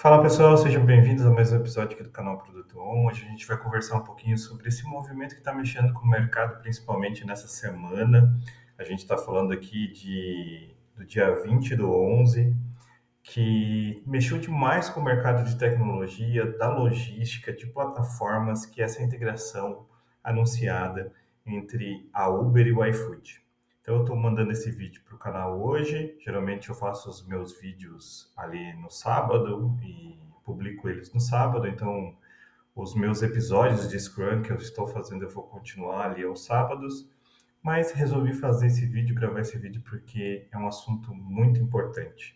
Fala pessoal, sejam bem-vindos a mais um episódio aqui do canal Produto On. Hoje a gente vai conversar um pouquinho sobre esse movimento que está mexendo com o mercado, principalmente nessa semana. A gente está falando aqui do dia 20 do 11, que mexeu demais com o mercado de tecnologia, da logística, de plataformas, que é essa integração anunciada entre a Uber e o iFood. Então eu estou mandando esse vídeo para o canal hoje. Geralmente eu faço os meus vídeos ali no sábado e publico eles no sábado. Então os meus episódios de Scrum que eu estou fazendo eu vou continuar ali aos sábados. Mas resolvi fazer esse vídeo, gravar esse vídeo porque é um assunto muito importante.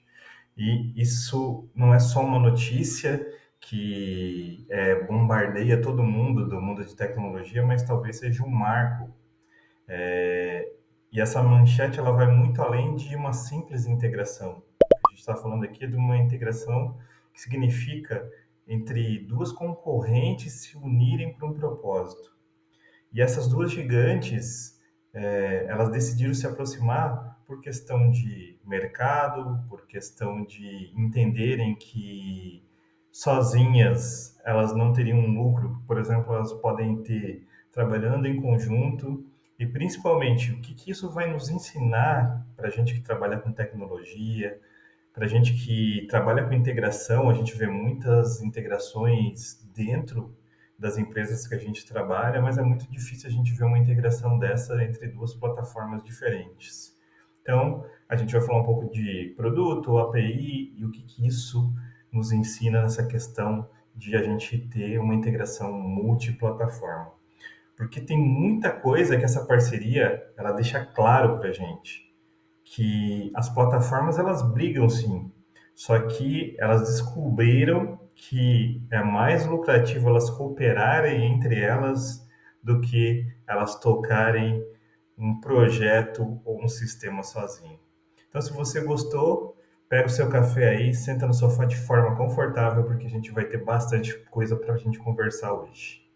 E isso não é só uma notícia que bombardeia todo mundo do mundo de tecnologia, mas talvez seja um marco. E essa manchete ela vai muito além de uma simples integração. A gente está falando aqui de uma integração que significa entre duas concorrentes se unirem para um propósito. E essas duas gigantes, elas decidiram se aproximar por questão de mercado, por questão de entenderem que sozinhas elas não teriam um lucro. Por exemplo, elas podem ter trabalhando em conjunto e principalmente o que, que isso vai nos ensinar para a gente que trabalha com tecnologia, para a gente que trabalha com integração. A gente vê muitas integrações dentro das empresas que a gente trabalha, mas é muito difícil a gente ver uma integração dessa entre duas plataformas diferentes. Então, a gente vai falar um pouco de produto, API e o que, que isso nos ensina nessa questão de a gente ter uma integração multiplataforma. Porque tem muita coisa que essa parceria ela deixa claro para a gente que as plataformas elas brigam sim, só que elas descobriram que é mais lucrativo elas cooperarem entre elas do que elas tocarem um projeto ou um sistema sozinho. Então, se você gostou, pega o seu café aí, senta no sofá de forma confortável, porque a gente vai ter bastante coisa para a gente conversar hoje.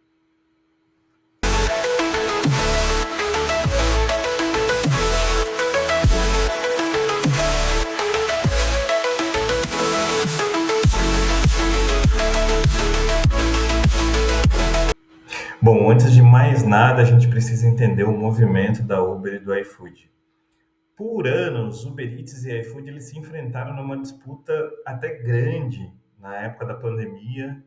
Bom, antes de mais nada, a gente precisa entender o movimento da Uber e do iFood. Por anos, Uber Eats e iFood eles se enfrentaram numa disputa até grande na época da pandemia.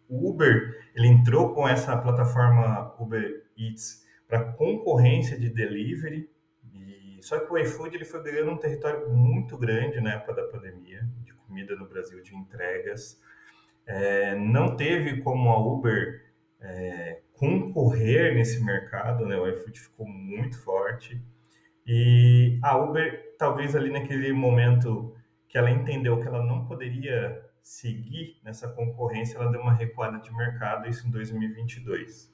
O Uber ele entrou com essa plataforma Uber Eats para concorrência de delivery, só que o iFood ele foi ganhando um território muito grande na época da pandemia de comida no Brasil, de entregas. Não teve como a Uber concorrer nesse mercado, né? O iFood ficou muito forte. E a Uber, talvez ali naquele momento que ela entendeu que ela não poderia seguir nessa concorrência, ela deu uma recuada de mercado, isso em 2022.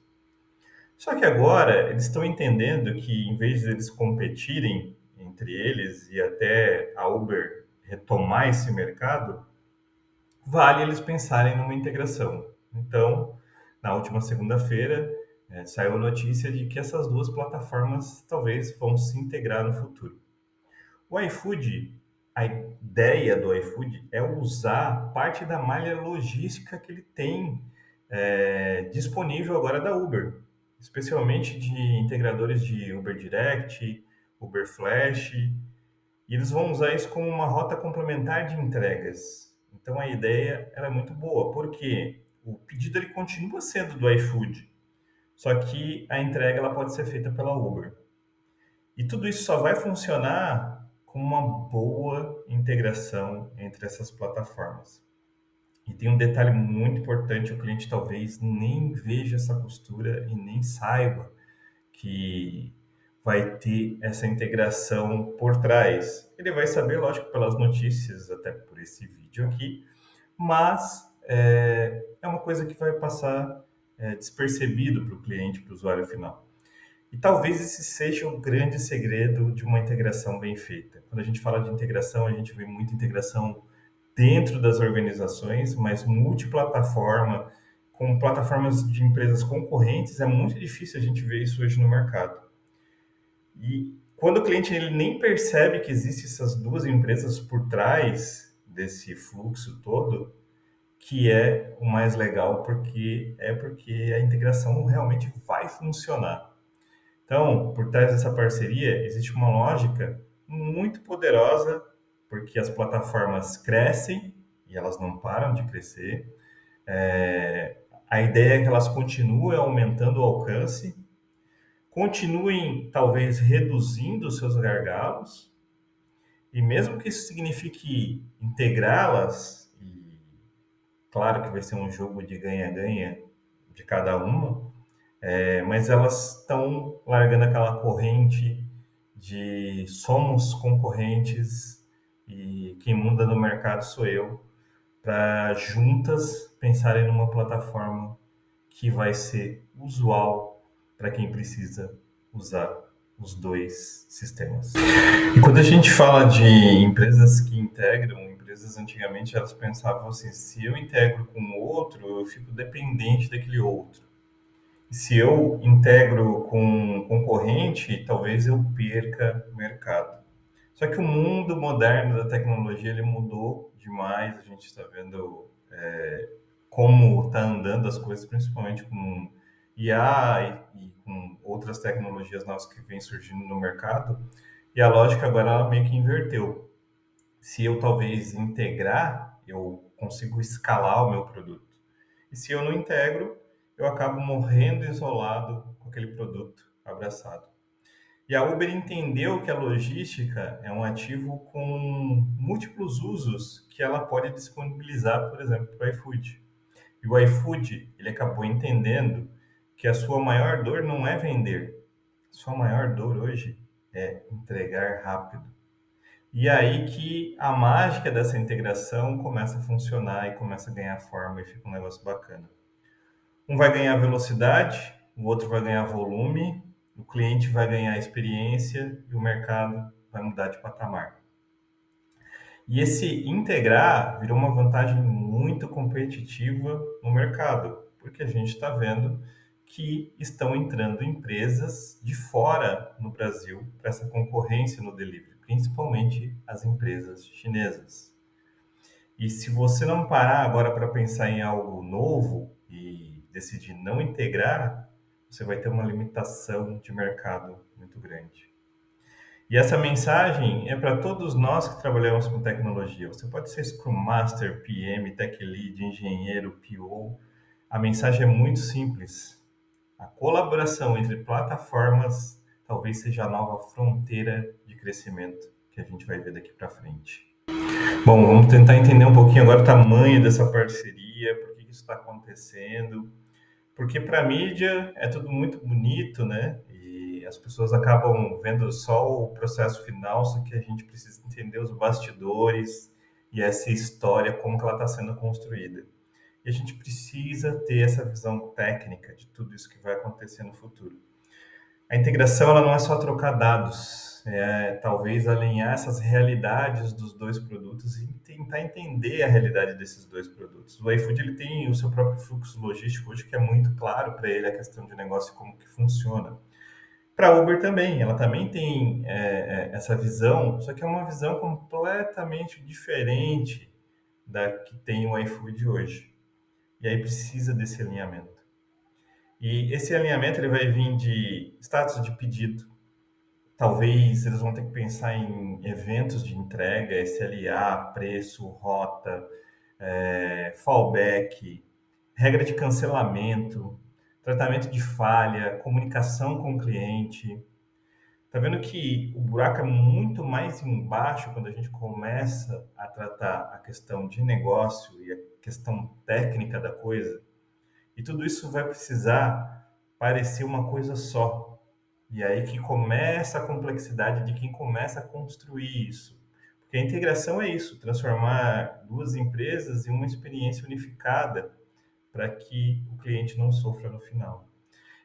Só que agora eles estão entendendo que em vez de eles competirem entre eles e até a Uber retomar esse mercado, vale eles pensarem numa integração. Então, na última segunda-feira, saiu a notícia de que essas duas plataformas talvez vão se integrar no futuro. O iFood, a ideia do iFood é usar parte da malha logística que ele tem disponível agora da Uber, especialmente de integradores de Uber Direct, Uber Flash, e eles vão usar isso como uma rota complementar de entregas. Então a ideia ela é muito boa, porque o pedido ele continua sendo do iFood, só que a entrega ela pode ser feita pela Uber. E tudo isso só vai funcionar com uma boa integração entre essas plataformas. E tem um detalhe muito importante, o cliente talvez nem veja essa costura e nem saiba que vai ter essa integração por trás. Ele vai saber, lógico, pelas notícias, até por esse vídeo aqui, mas é uma coisa que vai passar despercebido para o cliente, para o usuário final. E talvez esse seja o grande segredo de uma integração bem feita. Quando a gente fala de integração, a gente vê muita integração dentro das organizações, mas multiplataforma, com plataformas de empresas concorrentes, é muito difícil a gente ver isso hoje no mercado. E quando o cliente ele nem percebe que existem essas duas empresas por trás desse fluxo todo, que é o mais legal, porque a integração realmente vai funcionar. Então, por trás dessa parceria, existe uma lógica muito poderosa, porque as plataformas crescem e elas não param de crescer. É, a ideia é que elas continuem aumentando o alcance, continuem talvez reduzindo os seus gargalos, e mesmo que isso signifique integrá-las, e claro que vai ser um jogo de ganha-ganha de cada uma, mas elas estão largando aquela corrente de somos concorrentes e quem manda no mercado sou eu, para juntas pensarem numa plataforma que vai ser usual para quem precisa usar os dois sistemas. E quando a gente fala de empresas que integram, empresas antigamente elas pensavam assim, se eu integro com o outro, eu fico dependente daquele outro. Se eu integro com um concorrente, talvez eu perca o mercado. Só que o mundo moderno da tecnologia ele mudou demais. A gente está vendo como está andando as coisas, principalmente com IA e com outras tecnologias novas que vêm surgindo no mercado. E a lógica agora ela meio que inverteu. Se eu talvez integrar, eu consigo escalar o meu produto. E se eu não integro, eu acabo morrendo isolado com aquele produto abraçado. E a Uber entendeu que a logística é um ativo com múltiplos usos que ela pode disponibilizar, por exemplo, para o iFood. E o iFood, ele acabou entendendo que a sua maior dor não é vender. Sua maior dor hoje é entregar rápido. E aí que a mágica dessa integração começa a funcionar e começa a ganhar forma e fica um negócio bacana. Um vai ganhar velocidade, o outro vai ganhar volume, o cliente vai ganhar experiência e o mercado vai mudar de patamar. E esse integrar virou uma vantagem muito competitiva no mercado, porque a gente está vendo que estão entrando empresas de fora no Brasil para essa concorrência no delivery, principalmente as empresas chinesas. E se você não parar agora para pensar em algo novo e decidir não integrar, você vai ter uma limitação de mercado muito grande. E essa mensagem é para todos nós que trabalhamos com tecnologia. Você pode ser Scrum Master, PM, Tech Lead, engenheiro, PO. A mensagem é muito simples. A colaboração entre plataformas talvez seja a nova fronteira de crescimento que a gente vai ver daqui para frente. Bom, vamos tentar entender um pouquinho agora o tamanho dessa parceria, por que isso está acontecendo. Porque para a mídia é tudo muito bonito, né? E as pessoas acabam vendo só o processo final, só que a gente precisa entender os bastidores e essa história, como que ela está sendo construída. E a gente precisa ter essa visão técnica de tudo isso que vai acontecer no futuro. A integração ela não é só trocar dados, é talvez alinhar essas realidades dos dois produtos e tentar entender a realidade desses dois produtos. O iFood ele tem o seu próprio fluxo logístico hoje que é muito claro para ele a questão de negócio e como que funciona. Para a Uber também, ela também tem essa visão, só que é uma visão completamente diferente da que tem o iFood hoje. E aí precisa desse alinhamento. E esse alinhamento ele vai vir de status de pedido. Talvez eles vão ter que pensar em eventos de entrega, SLA, preço, rota, fallback, regra de cancelamento, tratamento de falha, comunicação com o cliente. Tá vendo que o buraco é muito mais embaixo quando a gente começa a tratar a questão de negócio e a questão técnica da coisa? E tudo isso vai precisar parecer uma coisa só. E aí que começa a complexidade de quem começa a construir isso. Porque a integração é isso, transformar duas empresas em uma experiência unificada para que o cliente não sofra no final.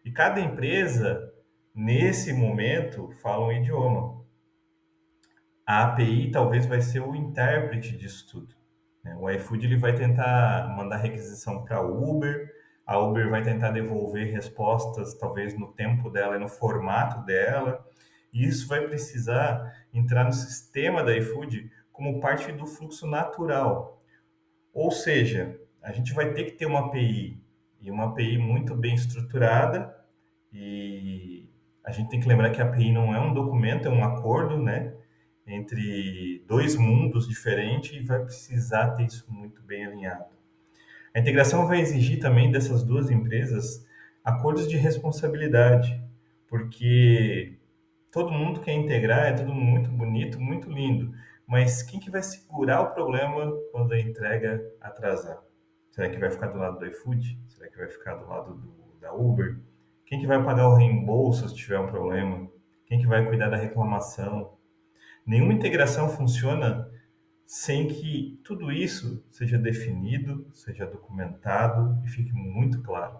E cada empresa, nesse momento, fala um idioma. A API talvez vai ser o intérprete disso tudo, né? O iFood ele vai tentar mandar requisição para a Uber, a Uber vai tentar devolver respostas talvez no tempo dela e no formato dela, e isso vai precisar entrar no sistema da iFood como parte do fluxo natural. Ou seja, a gente vai ter que ter uma API, e uma API muito bem estruturada, e a gente tem que lembrar que a API não é um documento, é um acordo, né, entre dois mundos diferentes, e vai precisar ter isso muito bem alinhado. A integração vai exigir também dessas duas empresas acordos de responsabilidade, porque todo mundo quer integrar, é tudo muito bonito, muito lindo, mas quem que vai segurar o problema quando a entrega atrasar? Será que vai ficar do lado do iFood? Será que vai ficar do lado da Uber? Quem que vai pagar o reembolso se tiver um problema? Quem que vai cuidar da reclamação? Nenhuma integração funciona sem que tudo isso seja definido, seja documentado e fique muito claro.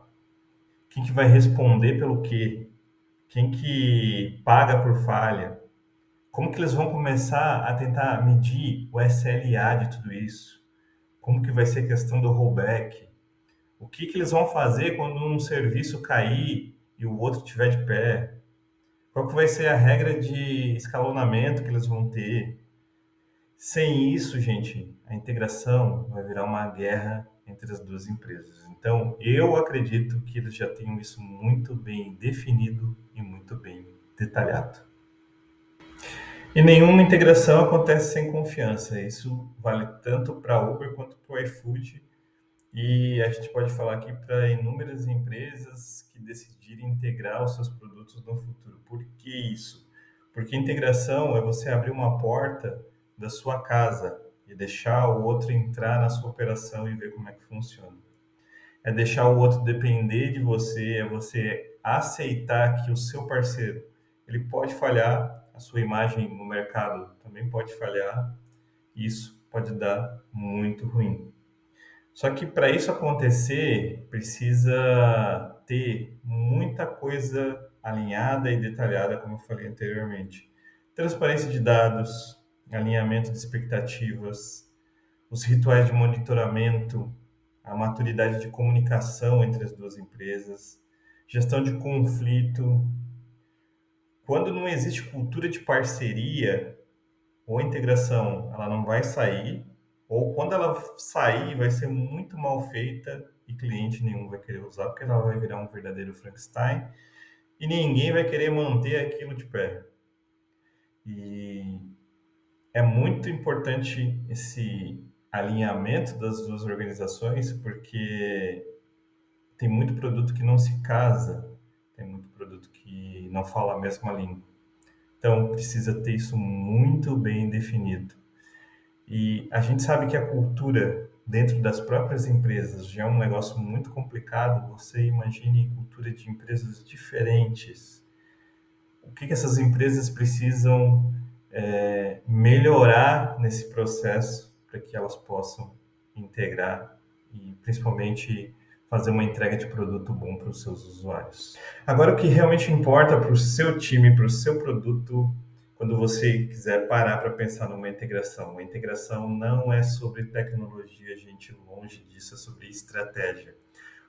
Quem que vai responder pelo quê? Quem que paga por falha? Como que eles vão começar a tentar medir o SLA de tudo isso? Como que vai ser a questão do rollback? O que que eles vão fazer quando um serviço cair e o outro estiver de pé? Qual que vai ser a regra de escalonamento que eles vão ter? Sem isso, gente, a integração vai virar uma guerra entre as duas empresas. Então, eu acredito que eles já tenham isso muito bem definido e muito bem detalhado. E nenhuma integração acontece sem confiança. Isso vale tanto para a Uber quanto para o iFood. E a gente pode falar aqui para inúmeras empresas que decidirem integrar os seus produtos no futuro. Por que isso? Porque integração é você abrir uma porta da sua casa e deixar o outro entrar na sua operação e ver como é que funciona. É deixar o outro depender de você, é você aceitar que o seu parceiro, ele pode falhar, a sua imagem no mercado também pode falhar, e isso pode dar muito ruim. Só que para isso acontecer, precisa ter muita coisa alinhada e detalhada, como eu falei anteriormente. Transparência de dados, alinhamento de expectativas, os rituais de monitoramento, a maturidade de comunicação entre as duas empresas, gestão de conflito. Quando não existe cultura de parceria, ou a integração ela não vai sair, ou quando ela sair, vai ser muito mal feita e cliente nenhum vai querer usar, porque ela vai virar um verdadeiro Frankenstein e ninguém vai querer manter aquilo de pé. E é muito importante esse alinhamento das duas organizações, porque tem muito produto que não se casa, tem muito produto que não fala a mesma língua. Então, precisa ter isso muito bem definido. E a gente sabe que a cultura dentro das próprias empresas já é um negócio muito complicado. Você imagine cultura de empresas diferentes. O que que essas empresas precisam melhorar nesse processo para que elas possam integrar e principalmente fazer uma entrega de produto bom para os seus usuários. Agora, o que realmente importa para o seu time, para o seu produto, quando você quiser parar para pensar numa integração. A integração não é sobre tecnologia, gente, longe disso, é sobre estratégia.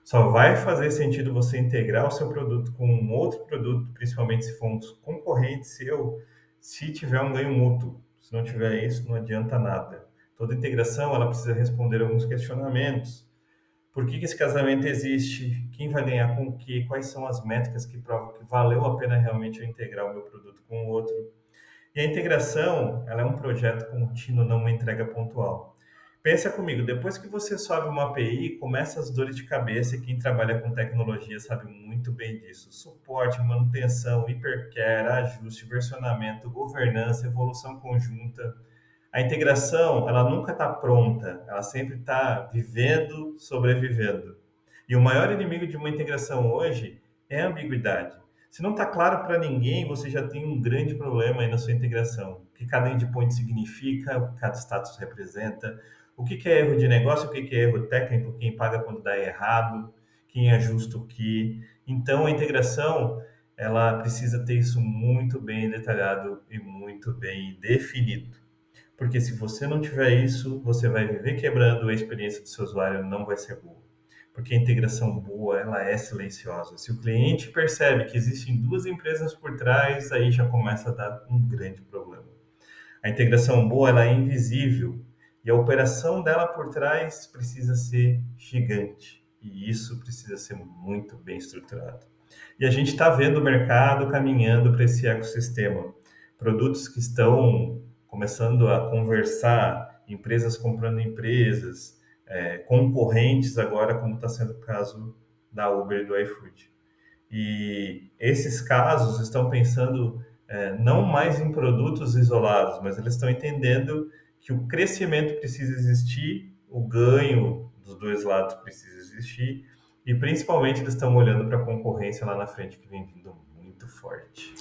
Só vai fazer sentido você integrar o seu produto com um outro produto, principalmente se for um concorrente seu, se tiver um ganho mútuo. Se não tiver isso, não adianta nada. Toda integração, ela precisa responder alguns questionamentos. Por que que esse casamento existe? Quem vai ganhar com o quê? Quais são as métricas que provam que valeu a pena realmente eu integrar o meu produto com o outro? E a integração, ela é um projeto contínuo, não uma entrega pontual. Pensa comigo, depois que você sobe uma API, começa as dores de cabeça, e quem trabalha com tecnologia sabe muito bem disso. Suporte, manutenção, hypercare, ajuste, versionamento, governança, evolução conjunta. A integração, ela nunca está pronta, ela sempre está vivendo, sobrevivendo. E o maior inimigo de uma integração hoje é a ambiguidade. Se não está claro para ninguém, você já tem um grande problema aí na sua integração. O que cada endpoint significa, o que cada status representa, o que que é erro de negócio, o que que é erro técnico, quem paga quando dá errado, quem ajusta o que. Então, a integração, ela precisa ter isso muito bem detalhado e muito bem definido. Porque se você não tiver isso, você vai viver quebrando, a experiência do seu usuário não vai ser boa. Porque a integração boa, ela é silenciosa. Se o cliente percebe que existem duas empresas por trás, aí já começa a dar um grande problema. A integração boa, ela é invisível e a operação dela por trás precisa ser gigante. E isso precisa ser muito bem estruturado. E a gente está vendo o mercado caminhando para esse ecossistema. Produtos que estão começando a conversar, empresas comprando empresas, concorrentes agora, como está sendo o caso da Uber e do iFood. E esses casos estão pensando não mais em produtos isolados, mas eles estão entendendo que o crescimento precisa existir, o ganho dos dois lados precisa existir, e principalmente eles estão olhando para a concorrência lá na frente que vem vindo muito forte.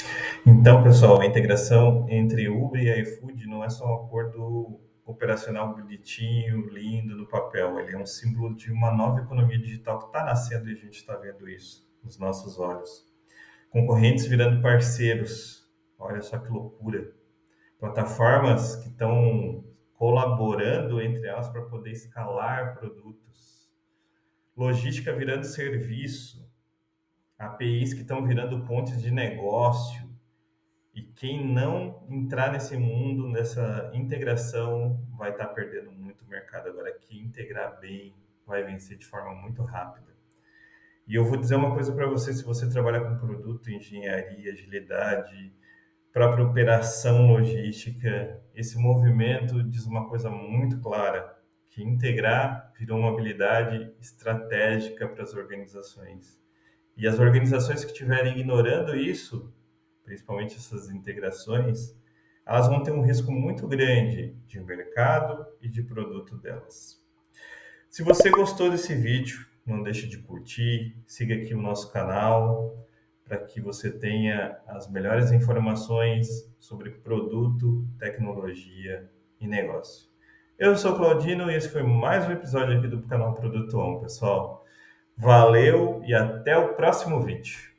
Então, pessoal, a integração entre Uber e iFood não é só um acordo operacional bonitinho, lindo no papel, ele é um símbolo de uma nova economia digital que está nascendo e a gente está vendo isso nos nossos olhos. Concorrentes virando parceiros, olha só que loucura. Plataformas que estão colaborando entre elas para poder escalar produtos. Logística virando serviço. APIs que estão virando pontes de negócio. E quem não entrar nesse mundo, nessa integração, vai estar perdendo muito mercado. Agora, quem integrar bem, vai vencer de forma muito rápida. E eu vou dizer uma coisa para você, se você trabalha com produto, engenharia, agilidade, própria operação logística, esse movimento diz uma coisa muito clara, que integrar virou uma habilidade estratégica para as organizações. E as organizações que estiverem ignorando isso, principalmente essas integrações, elas vão ter um risco muito grande de mercado e de produto delas. Se você gostou desse vídeo, não deixe de curtir, siga aqui o nosso canal para que você tenha as melhores informações sobre produto, tecnologia e negócio. Eu sou o Claudino e esse foi mais um episódio aqui do canal Produto On, pessoal. Valeu e até o próximo vídeo.